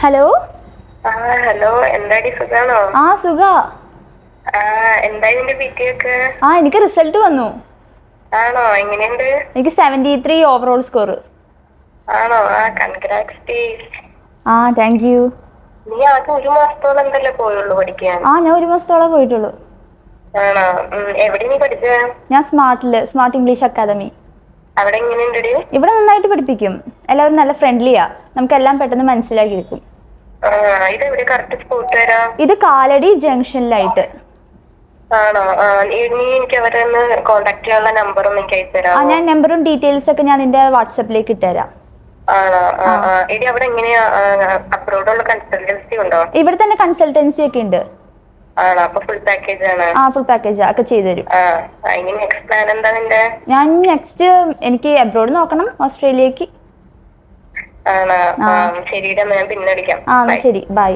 Hello. Hello, എന്താടി സുഖാണോ? സുഖ. എന്തായി നിന്റെ പിടി ഒക്കെ? എനിക്ക് റിസൾട്ട് വന്നു. ആണോ? എങ്ങനെയുണ്ട്? എനിക്ക് 73 ഓവറോൾ സ്കോർ. ആണോ? കൺഗ്രാറ്റ്സ്. Thank you. നീ ആകെ ഒരു മാസത്തോളം എന്തല്ലേ പോയുള്ളൂ പഠിക്കാൻ? ഞാൻ ഒരു മാസത്തോളം പോയിട്ടുള്ളൂ. ആണോ? എവിടെ നീ പഠിച്ചേ? ഞാൻ സ്മാർട്ട് ഇംഗ്ലീഷ് അക്കാദമി. അവിടെ എങ്ങനെയുണ്ടടി? ഇവിടെ നന്നായിട്ട് പഠിപ്പിക്കും. എല്ലാവരും നല്ല ഫ്രണ്ട്ലിയാ. നമുക്കെല്ലാം പെട്ടെന്ന് മനസ്സിലാക്കി എടുക്കും. ഇത് എവിടെ കറക്റ്റ് സ്പോട്ട് വരാം? ഇത് കാലടി ജംഗ്ഷനിലായിട്ട്. ആണോ? നീ എനിക്ക് അവരെ ഒന്ന് കോണ്ടാക്ട് ചെയ്യാനുള്ള നമ്പറും എനിക്ക് അയച്ചു തരാമോ? ഞാൻ നമ്പറും ഡീറ്റെയിൽസ് ഒക്കെ ഞാൻ നിന്റെ വാട്സപ്പിലേക്ക് ഇട്ടുതരാം. ആണോ? എടി അവിടെ എങ്ങനെയാ അബ്രോഡുള്ള കൺസൾട്ടൻസി ഉണ്ടോ? ഇവിടെ തന്നെ കൺസൾട്ടൻസി ഒക്കെ ഉണ്ട്. ആണോ? അപ്പൊ ഫുൾ പാക്കേജ് ആണ്? ഫുൾ പാക്കേജ് ഒക്കെ ചെയ്തുതരും. ഇനി നെക്സ്റ്റ് പ്ലാൻ എന്താ നിന്റെ? ഞാൻ നെക്സ്റ്റ് എനിക്ക് അബ്രോഡ് നോക്കണം, ഓസ്ട്രേലിയക്ക്. ആണോ? ശരിയുടെ ഞാൻ പിന്നെ വിളിക്കാം. ശരി, ബൈ.